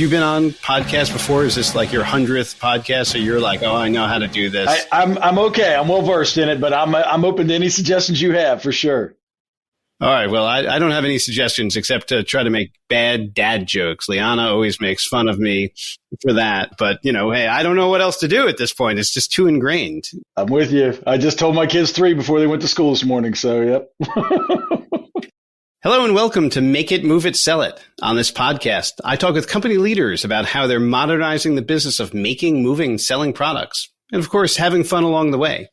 you been on podcasts before? Is this like your 100th podcast? So you're like, oh, I know how to do this. I'm okay. I'm well versed in it, but I'm open to any suggestions you have for sure. All right. Well, I don't have any suggestions except to try to make bad dad jokes. Liana always makes fun of me for that. But, hey, I don't know what else to do at this point. It's just too ingrained. I'm with you. I just told my kids 3 before they went to school this morning. So, yep. Hello and welcome to Make It, Move It, Sell It. On this podcast, I talk with company leaders about how they're modernizing the business of making, moving, selling products. And of course, having fun along the way.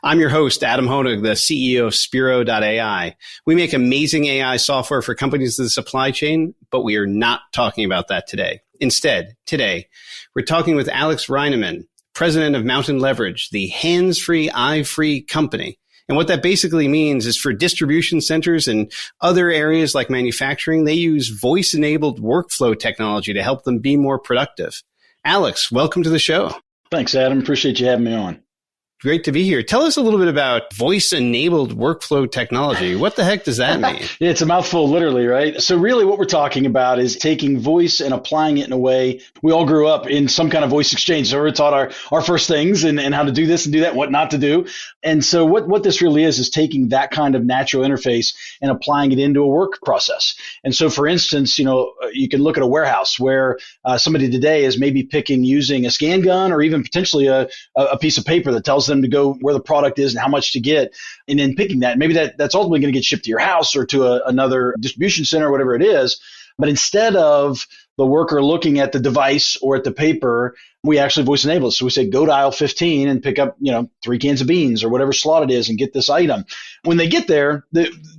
I'm your host, Adam Honig, the CEO of Spiro.ai. We make amazing AI software for companies in the supply chain, but we are not talking about that today. Instead, today, we're talking with Alex Reneman, president of Mountain Leverage, the hands-free, eye-free company. And what that basically means is for distribution centers and other areas like manufacturing, they use voice-enabled workflow technology to help them be more productive. Alex, welcome to the show. Thanks, Adam. Appreciate you having me on. Great to be here. Tell us a little bit about voice-enabled workflow technology. What the heck does that mean? It's a mouthful, literally, right? So really what we're talking about is taking voice and applying it in a way. We all grew up in some kind of voice exchange. So we're taught our first things and how to do this and do that, what not to do. And so what this really is taking that kind of natural interface and applying it into a work process. And so, for instance, you can look at a warehouse where somebody today is maybe using a scan gun or even potentially a piece of paper that tells them to go where the product is and how much to get, and then picking that. Maybe that's ultimately going to get shipped to your house or to another distribution center, whatever it is. But instead of the worker looking at the device or at the paper, we actually voice enable it. So we say, go to aisle 15 and pick up, 3 cans of beans or whatever slot it is and get this item. When they get there,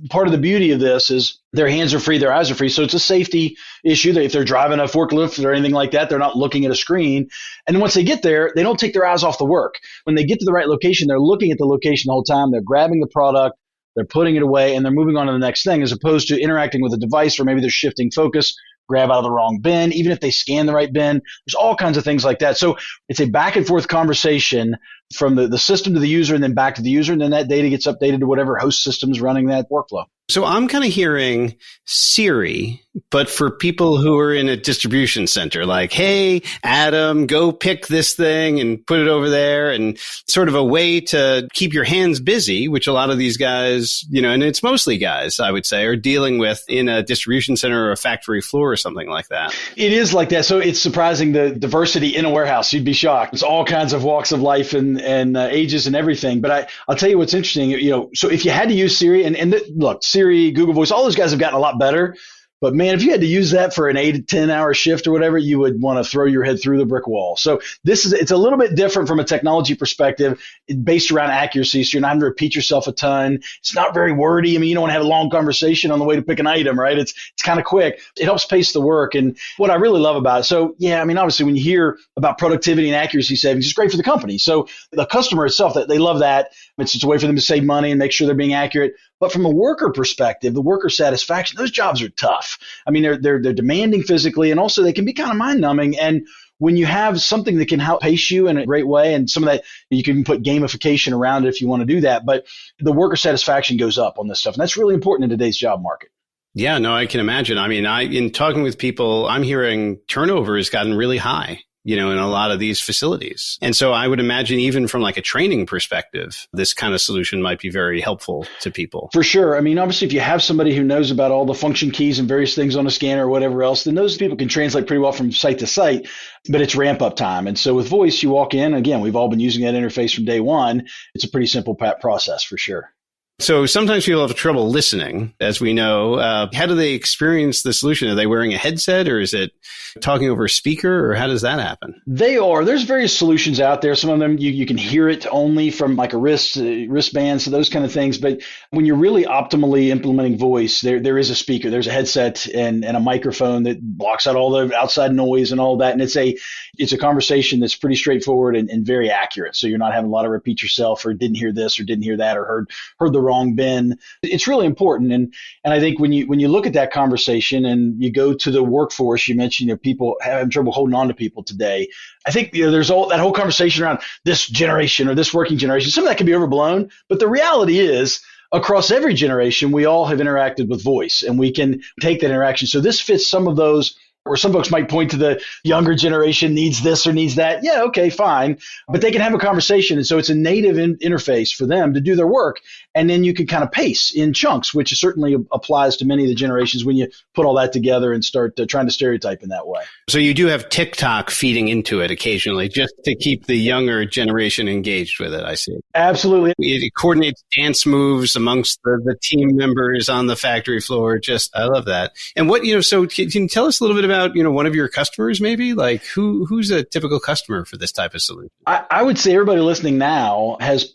part of the beauty of this is their hands are free, their eyes are free. So it's a safety issue. If they're driving a forklift or anything like that, they're not looking at a screen. And then once they get there, they don't take their eyes off the work. When they get to the right location, they're looking at the location the whole time. They're grabbing the product, they're putting it away, and they're moving on to the next thing, as opposed to interacting with a device where maybe they're shifting focus, grab out of the wrong bin, even if they scan the right bin. There's all kinds of things like that. So it's a back and forth conversation from the system to the user and then back to the user. And then that data gets updated to whatever host system's running that workflow. So I'm kind of hearing Siri, but for people who are in a distribution center, like, hey, Adam, go pick this thing and put it over there, and sort of a way to keep your hands busy, which a lot of these guys, and it's mostly guys, I would say, are dealing with in a distribution center or a factory floor or something like that. It is like that. So it's surprising the diversity in a warehouse. You'd be shocked. It's all kinds of walks of life and ages and everything. But I'll tell you what's interesting. So if you had to use Siri, and look, Siri, Google Voice, all those guys have gotten a lot better. But man, if you had to use that for an 8 to 10 hour shift or whatever, you would want to throw your head through the brick wall. So it's a little bit different from a technology perspective, based around accuracy. So you're not having to repeat yourself a ton. It's not very wordy. I mean, you don't want to have a long conversation on the way to pick an item, right? It's kind of quick. It helps pace the work. And what I really love about it. So yeah, I mean, obviously when you hear about productivity and accuracy savings, it's great for the company. So the customer itself, they love that. It's just a way for them to save money and make sure they're being accurate. But from a worker perspective, the worker satisfaction, those jobs are tough. I mean, they're demanding physically, and also they can be kind of mind numbing. And when you have something that can help pace you in a great way, and some of that, you can put gamification around it if you want to do that. But the worker satisfaction goes up on this stuff. And that's really important in today's job market. Yeah, no, I can imagine. I mean, in talking with people, I'm hearing turnover has gotten really high, in a lot of these facilities. And so I would imagine even from like a training perspective, this kind of solution might be very helpful to people. For sure. I mean, obviously, if you have somebody who knows about all the function keys and various things on a scanner or whatever else, then those people can translate pretty well from site to site, but it's ramp up time. And so with voice, you walk in, again, we've all been using that interface from day one. It's a pretty simple process for sure. So sometimes people have trouble listening, as we know. How do they experience the solution? Are they wearing a headset, or is it talking over a speaker, or how does that happen? They are. There's various solutions out there. Some of them you can hear it only from like a wristband, so those kind of things. But when you're really optimally implementing voice, there is a speaker. There's a headset and a microphone that blocks out all the outside noise and all that. And it's a conversation that's pretty straightforward and very accurate. So you're not having a lot of repeat yourself, or didn't hear this or didn't hear that, or heard the wrong bin. It's really important. And I think when you look at that conversation and you go to the workforce, you mentioned people having trouble holding on to people today. I think there's all that whole conversation around this generation or this working generation. Some of that can be overblown, but the reality is across every generation, we all have interacted with voice, and we can take that interaction. So this fits some of those Or some folks might point to the younger generation needs this or needs that. Yeah, okay, fine. But they can have a conversation. And so it's a native interface for them to do their work. And then you can kind of pace in chunks, which certainly applies to many of the generations when you put all that together and start trying to stereotype in that way. So you do have TikTok feeding into it occasionally just to keep the younger generation engaged with it, I see. Absolutely. It coordinates dance moves amongst the team members on the factory floor. I love that. And so can you tell us a little bit about, one of your customers maybe? Like who's a typical customer for this type of solution? I would say everybody listening now has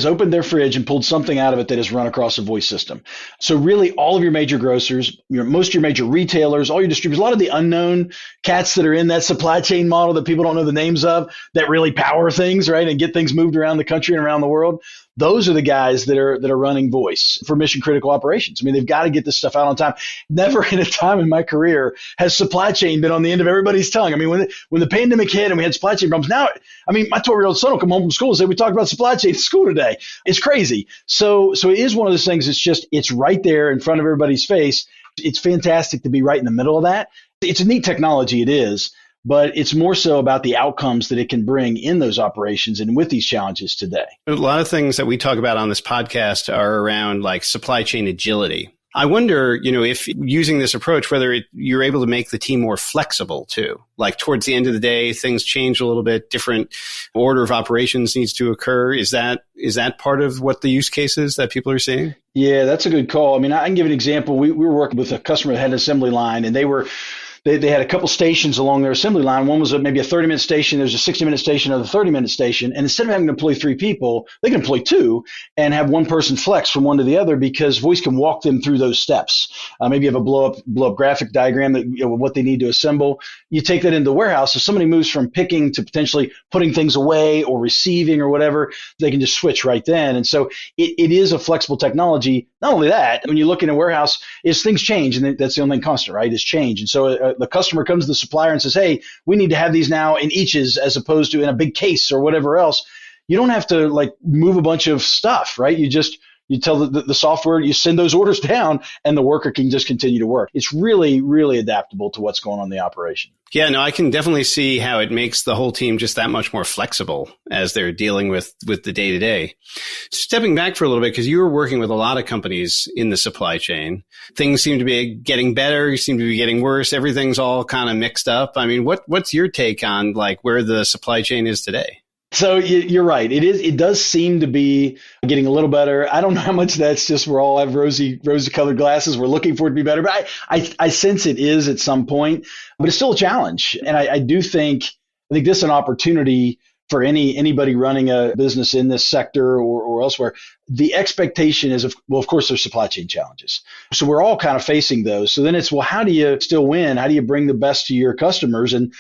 opened their fridge and pulled something out of it that has run across a voice system. So really all of your major grocers, most of your major retailers, all your distributors, a lot of the unknown cats that are in that supply chain model that people don't know the names of that really power things, right, and get things moved around the country and around the world. Those are the guys that are running voice for mission critical operations. I mean, they've got to get this stuff out on time. Never in a time in my career has supply chain been on the end of everybody's tongue. I mean, when the pandemic hit and we had supply chain problems, now, I mean, my 12-year-old son will come home from school and say, we talked about supply chain at school today. It's crazy. So it is one of those things. It's right there in front of everybody's face. It's fantastic to be right in the middle of that. It's a neat technology. It is. But it's more so about the outcomes that it can bring in those operations and with these challenges today. A lot of things that we talk about on this podcast are around like supply chain agility. I wonder, if using this approach, whether you're able to make the team more flexible too. Like towards the end of the day, things change a little bit, different order of operations needs to occur. Is that part of what the use case is that people are seeing? Yeah, that's a good call. I mean, I can give an example. We were working with a customer that had an assembly line, and they had a couple stations along their assembly line. One was maybe a 30-minute station. There's a 60-minute station, another 30-minute station. And instead of having to employ 3 people, they can employ 2 and have one person flex from one to the other because voice can walk them through those steps. Maybe you have a blow up graphic diagram that what they need to assemble. You take that into the warehouse. If somebody moves from picking to potentially putting things away or receiving or whatever, they can just switch right then. And so it is a flexible technology. Not only that, when you look in a warehouse, things change, and that's the only thing constant, right? Is change. And so the customer comes to the supplier and says, hey, we need to have these now in eaches as opposed to in a big case or whatever else. You don't have to move a bunch of stuff, right? You tell the software, you send those orders down and the worker can just continue to work. It's really, really adaptable to what's going on in the operation. Yeah, no, I can definitely see how it makes the whole team just that much more flexible as they're dealing with the day to day. Stepping back for a little bit, because you were working with a lot of companies in the supply chain, things seem to be getting better. You seem to be getting worse. Everything's all kind of mixed up. I mean, what's your take on where the supply chain is today? So you're right. It does seem to be getting a little better. I don't know how much that's just we're all have rosy colored glasses. We're looking for it to be better, but I sense it is at some point, but it's still a challenge. And I think this is an opportunity for anybody running a business in this sector or elsewhere. The expectation is, of course, there's supply chain challenges. So we're all kind of facing those. So then it's, how do you still win? How do you bring the best to your customers? And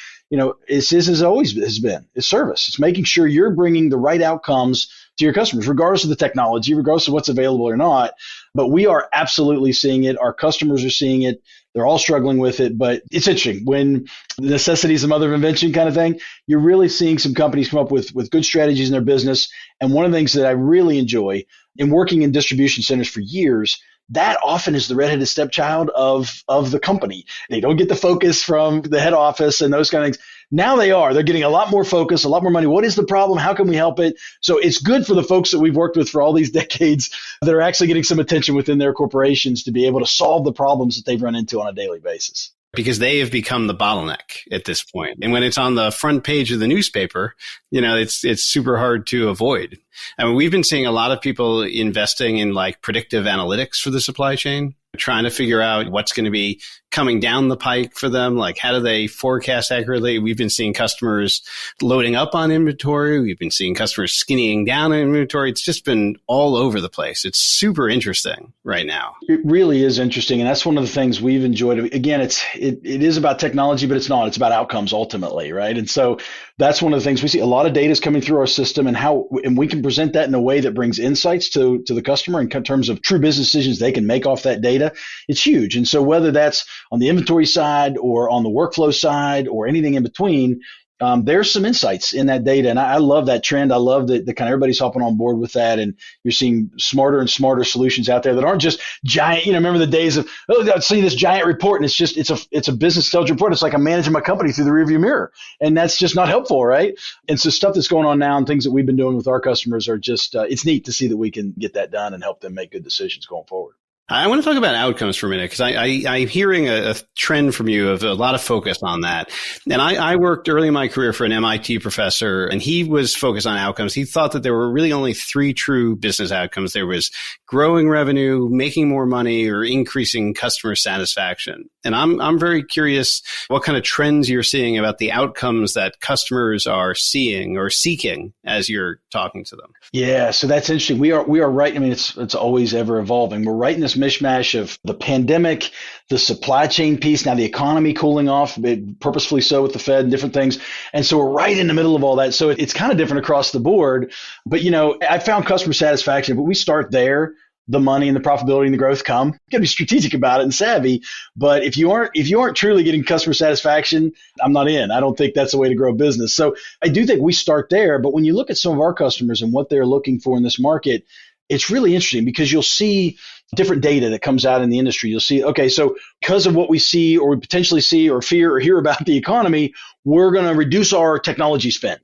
it's as always has been. It's service. It's making sure you're bringing the right outcomes to your customers, regardless of the technology, regardless of what's available or not. But we are absolutely seeing it. Our customers are seeing it. They're all struggling with it. But it's interesting. When the necessity is the mother of invention kind of thing, you're really seeing some companies come up with good strategies in their business. And one of the things that I really enjoy in working in distribution centers for years, that often is the redheaded stepchild of the company. They don't get the focus from the head office and those kind of things. Now they're getting a lot more focus, a lot more money. What is the problem? How can we help it? So it's good for the folks that we've worked with for all these decades that are actually getting some attention within their corporations to be able to solve the problems that they've run into on a daily basis. Because they have become the bottleneck at this point. And when it's on the front page of the newspaper, it's super hard to avoid. I mean, we've been seeing a lot of people investing in predictive analytics for the supply chain, trying to figure out what's going to be coming down the pike for them. How do they forecast accurately? We've been seeing customers loading up on inventory. We've been seeing customers skinnying down on inventory. It's just been all over the place. It's super interesting right now. It really is interesting. And that's one of the things we've enjoyed. Again, it is about technology, but it's not. It's about outcomes ultimately, right? And so that's one of the things we see. A lot of data is coming through our system and we can present that in a way that brings insights to the customer in terms of true business decisions they can make off that data. It's huge. And so whether that's on the inventory side or on the workflow side or anything in between, there's some insights in that data. And I love that trend. I love that the kind of everybody's hopping on board with that. And you're seeing smarter and smarter solutions out there that aren't just giant, remember the days of, I've seen this giant report and it's a business intelligence report. It's like I'm managing my company through the rearview mirror. And that's just not helpful, right? And so stuff that's going on now and things that we've been doing with our customers are just, it's neat to see that we can get that done and help them make good decisions going forward. I want to talk about outcomes for a minute because I'm hearing a trend from you of a lot of focus on that. And I worked early in my career for an MIT professor, and he was focused on outcomes. He thought that there were really only three true business outcomes. There was growing revenue, making more money, or increasing customer satisfaction. And I'm very curious what kind of trends you're seeing about the outcomes that customers are seeing or seeking as you're talking to them. Yeah, so that's interesting. We are right. I mean, it's always ever evolving. We're right in this mishmash of the pandemic, the supply chain piece, now the economy cooling off, purposefully so with the Fed and different things. And so we're right in the middle of all that. So it's kind of different across the board. But, I found customer satisfaction, but we start there. The money and the profitability and the growth come. You got to be strategic about it and savvy. But if you aren't truly getting customer satisfaction, I'm not in. I don't think that's the way to grow a business. So I do think we start there. But when you look at some of our customers and what they're looking for in this market, it's really interesting because you'll see different data that comes out in the industry. You'll see, okay, so because of what we see or we potentially see or fear or hear about the economy, we're going to reduce our technology spend.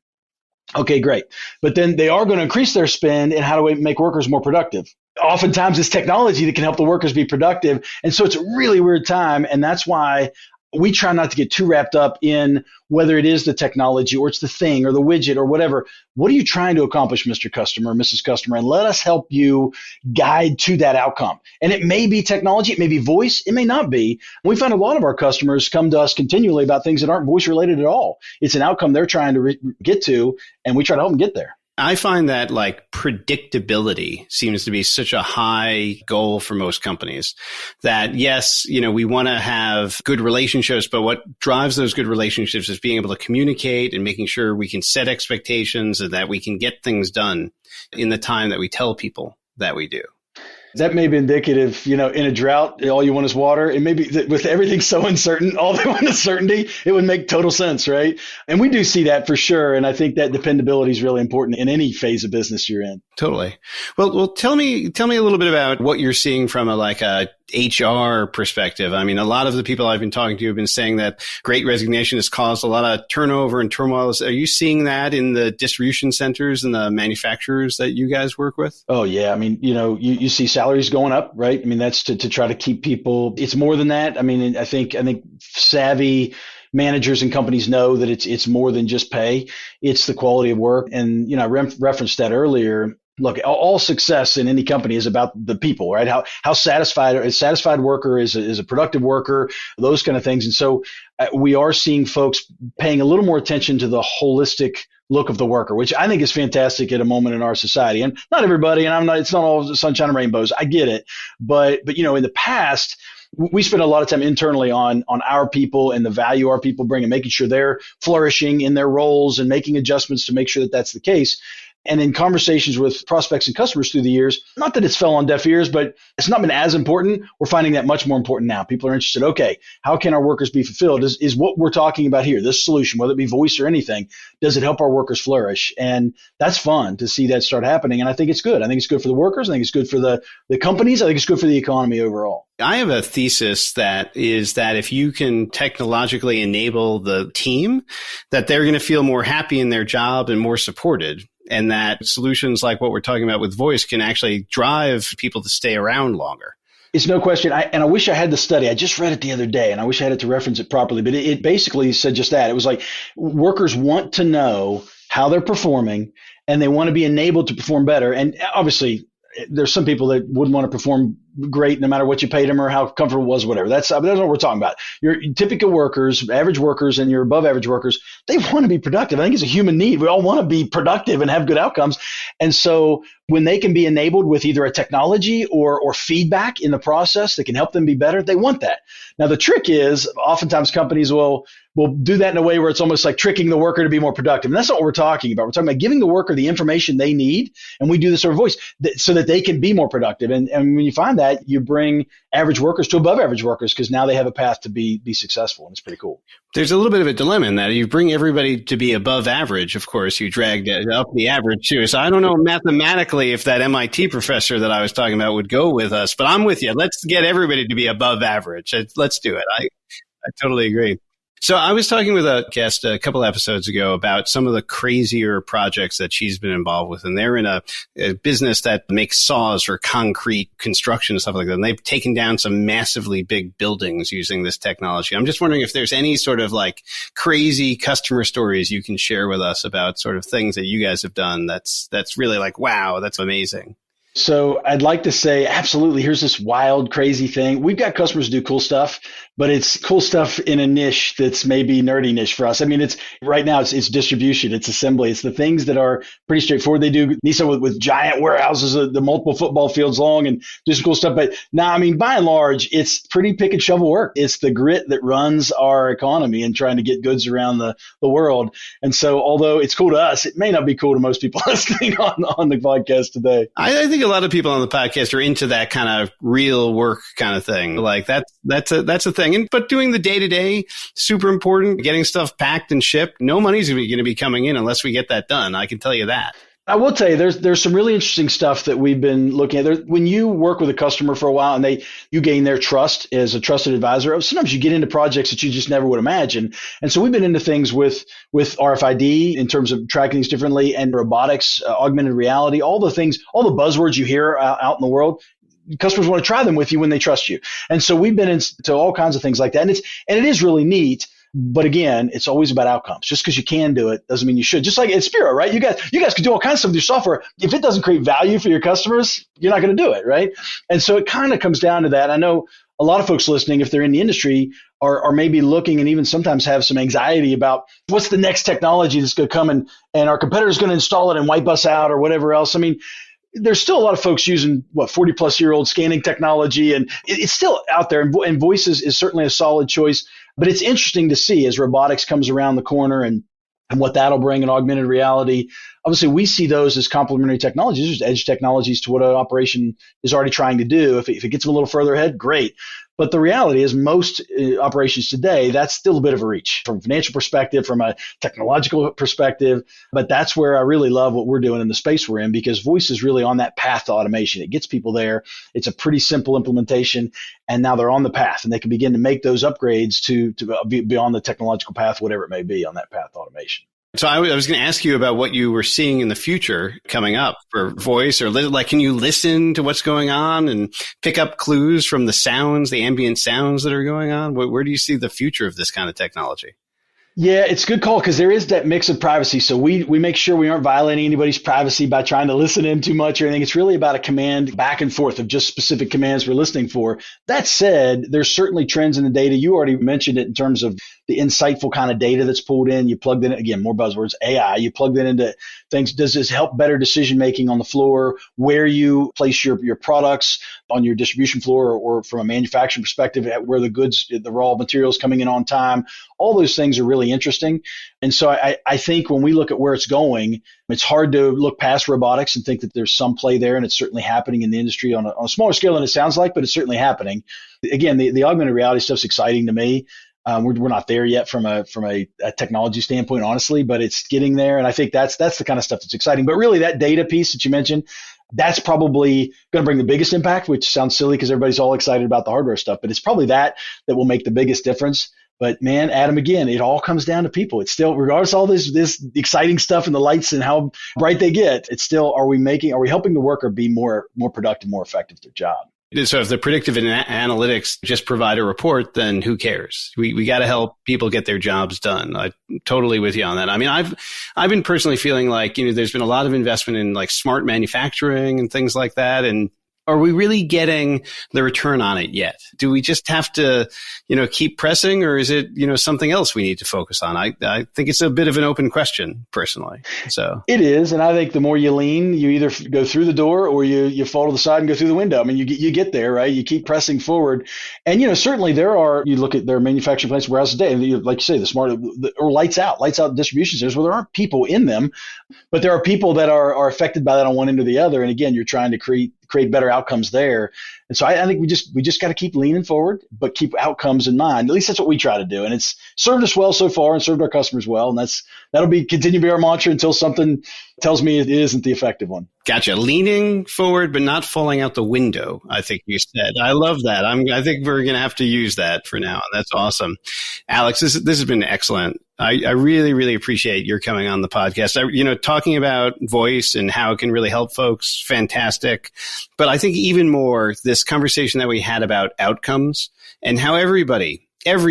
Okay, great. But then they are going to increase their spend, and how do we make workers more productive? Oftentimes it's technology that can help the workers be productive. And so it's a really weird time. And that's why we try not to get too wrapped up in whether it is the technology or it's the thing or the widget or whatever. What are you trying to accomplish, Mr. Customer, Mrs. Customer? And let us help you guide to that outcome. And it may be technology, it may be voice, it may not be. We find a lot of our customers come to us continually about things that aren't voice related at all. It's an outcome they're trying to get to, and we try to help them get there. I find that like predictability seems to be such a high goal for most companies that yes, we want to have good relationships, but what drives those good relationships is being able to communicate and making sure we can set expectations and that we can get things done in the time that we tell people that we do. That may be indicative, in a drought, all you want is water. It may be that with everything so uncertain, all they want is certainty. It would make total sense, right? And we do see that for sure. And I think that dependability is really important in any phase of business you're in. Totally. Well, tell me a little bit about what you're seeing from a HR perspective. I mean, a lot of the people I've been talking to have been saying that Great Resignation has caused a lot of turnover and turmoil. Are you seeing that in the distribution centers and the manufacturers that you guys work with? Oh, yeah. I mean, you see salaries going up, right? I mean, that's to try to keep people. It's more than that. I mean, I think savvy managers and companies know that it's more than just pay. It's the quality of work. And, I referenced that earlier. Look, all success in any company is about the people, right? How satisfied a satisfied worker is a productive worker, those kind of things. And so we are seeing folks paying a little more attention to the holistic look of the worker, which I think is fantastic at a moment in our society. And not everybody, and it's not all sunshine and rainbows. I get it. But in the past, we spend a lot of time internally on our people and the value our people bring and making sure they're flourishing in their roles and making adjustments to make sure that that's the case. And in conversations with prospects and customers through the years, not that it's fell on deaf ears, but it's not been as important. We're finding that much more important now. People are interested, okay, how can our workers be fulfilled? Is what we're talking about here, this solution, whether it be voice or anything, does it help our workers flourish? And that's fun to see that start happening. And I think it's good. I think it's good for the workers. I think it's good for the companies. I think it's good for the economy overall. I have a thesis that is that if you can technologically enable the team, that they're going to feel more happy in their job and more supported. And that solutions like what we're talking about with voice can actually drive people to stay around longer. It's no question. I wish I had the study. I just read it the other day, and I wish I had it to reference it properly. But it basically said just that. It was like workers want to know how they're performing, and they want to be enabled to perform better. And obviously, there's some people that wouldn't want to perform great no matter what you paid them or how comfortable it was, whatever. That's what we're talking about. Your typical workers, average workers, and your above average workers, they want to be productive. I think it's a human need. We all want to be productive and have good outcomes. And so when they can be enabled with either a technology or feedback in the process that can help them be better, they want that. Now, the trick is oftentimes companies will do that in a way where it's almost like tricking the worker to be more productive. And that's not what we're talking about. We're talking about giving the worker the information they need. And we do this over voice so that they can be more productive. And when you find that, you bring average workers to above average workers because now they have a path to be successful. And it's pretty cool. There's a little bit of a dilemma in that. You bring everybody to be above average. Of course, you dragged up the average too. So I don't know mathematically if that MIT professor that I was talking about would go with us, but I'm with you. Let's get everybody to be above average. Let's do it. I totally agree. So I was talking with a guest a couple episodes ago about some of the crazier projects that she's been involved with. And they're in a business that makes saws for concrete construction and stuff like that. And they've taken down some massively big buildings using this technology. I'm just wondering if there's any sort of like crazy customer stories you can share with us about sort of things that you guys have done that's really like, wow, that's amazing. So I'd like to say, absolutely, here's this wild, crazy thing. We've got customers who do cool stuff, but it's cool stuff in a niche that's maybe nerdy niche for us. I mean, it's right now it's distribution, it's assembly. It's the things that are pretty straightforward. They do NISA with giant warehouses, the multiple football fields long and do some cool stuff. But now, I mean, by and large, it's pretty pick and shovel work. It's the grit that runs our economy and trying to get goods around the world. And so although it's cool to us, it may not be cool to most people listening on the podcast today. I think a lot of people on the podcast are into that kind of real work kind of thing. Like that's a thing. But doing the day to day, super important. Getting stuff packed and shipped. No money's going to be coming in unless we get that done. I can tell you that. I will tell you, there's some really interesting stuff that we've been looking at. When you work with a customer for a while and you gain their trust as a trusted advisor, sometimes you get into projects that you just never would imagine. And so we've been into things with RFID in terms of tracking things differently and robotics, augmented reality, all the things, all the buzzwords you hear out in the world. Customers want to try them with you when they trust you. And so we've been into all kinds of things like that. And it is really neat. But again, it's always about outcomes. Just because you can do it doesn't mean you should. Just like at Spiro, right? You guys can do all kinds of stuff with your software. If it doesn't create value for your customers, you're not going to do it, right? And so it kind of comes down to that. I know a lot of folks listening, if they're in the industry, are maybe looking and even sometimes have some anxiety about what's the next technology that's going to come and our competitor's going to install it and wipe us out or whatever else. I mean, there's still a lot of folks using 40 plus year old scanning technology, and it's still out there. And voice is certainly a solid choice. But it's interesting to see as robotics comes around the corner and what that'll bring in augmented reality. Obviously, we see those as complementary technologies, just edge technologies to what an operation is already trying to do. If it gets them a little further ahead, great. But the reality is most operations today, that's still a bit of a reach from a financial perspective, from a technological perspective. But that's where I really love what we're doing in the space we're in, because voice is really on that path to automation. It gets people there. It's a pretty simple implementation. And now they're on the path and they can begin to make those upgrades to be beyond the technological path, whatever it may be on that path to automation. So I was going to ask you about what you were seeing in the future coming up for voice, or like, can you listen to what's going on and pick up clues from the sounds, the ambient sounds that are going on? Where do you see the future of this kind of technology? Yeah, it's a good call because there is that mix of privacy. So we make sure we aren't violating anybody's privacy by trying to listen in too much or anything. It's really about a command back and forth of just specific commands we're listening for. That said, there's certainly trends in the data. You already mentioned it in terms of the insightful kind of data that's pulled in. You plugged in, again, more buzzwords, AI. You plugged it into things. Does this help better decision making on the floor, where you place your products on your distribution floor or from a manufacturing perspective, where the goods, the raw materials coming in on time? All those things are really interesting. And so I think when we look at where it's going, it's hard to look past robotics and think that there's some play there. And it's certainly happening in the industry on a smaller scale than it sounds like, but it's certainly happening. Again, the augmented reality stuff's exciting to me. We're not there yet from a technology standpoint, honestly, but it's getting there. And I think that's the kind of stuff that's exciting. But really that data piece that you mentioned, that's probably going to bring the biggest impact, which sounds silly because everybody's all excited about the hardware stuff, but it's probably that will make the biggest difference. But man, Adam, again, it all comes down to people. It's still, regardless of all this exciting stuff and the lights and how bright they get, it's still, are we helping the worker be more productive, more effective at their job? So if the predictive analytics just provide a report, then who cares? We got to help people get their jobs done. I'm totally with you on that. I mean, I've been personally feeling like, there's been a lot of investment in like smart manufacturing and things like that. And Are we really getting the return on it yet? Do we just have to, keep pressing, or is it, something else we need to focus on? I think it's a bit of an open question, personally. So it is. And I think the more you lean, you either go through the door or you fall to the side and go through the window. I mean, you get there, right? You keep pressing forward. And, certainly you look at their manufacturing plants, warehouses today, and like you say, the smart or lights out distribution centers where there aren't people in them, but there are people that are affected by that on one end or the other. And again, you're trying to create better outcomes there. And so I think we just got to keep leaning forward, but keep outcomes in mind. At least that's what we try to do. And it's served us well so far and served our customers well. And that'll continue to be our mantra until something tells me it isn't the effective one. Gotcha. Leaning forward, but not falling out the window, I think you said. I love that. I think we're going to have to use that for now. That's awesome. Alex, this has been excellent. I really, really appreciate your coming on the podcast. Talking about voice and how it can really help folks, fantastic. But I think even more, this conversation that we had about outcomes and how every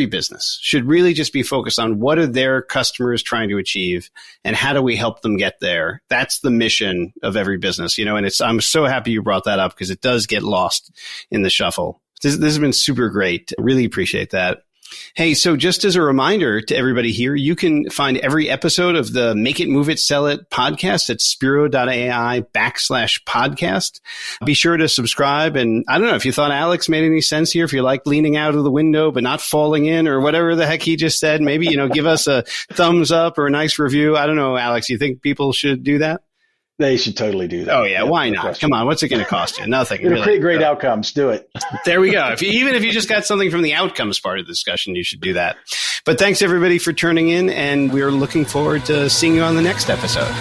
business should really just be focused on what are their customers trying to achieve and how do we help them get there. That's the mission of every business, and I'm so happy you brought that up because it does get lost in the shuffle. This has been super great. Really appreciate that. Hey, so just as a reminder to everybody here, you can find every episode of the Make It, Move It, Sell It podcast at spiro.ai/podcast. Be sure to subscribe. And I don't know if you thought Alex made any sense here, if you like leaning out of the window but not falling in or whatever the heck he just said, maybe, give us a thumbs up or a nice review. I don't know, Alex, you think people should do that? They should totally do that. Oh, yeah. Why not? Come on. What's it going to cost you? Nothing. It'll create great outcomes. Do it. There we go. Even if you just got something from the outcomes part of the discussion, you should do that. But thanks, everybody, for tuning in. And we're looking forward to seeing you on the next episode.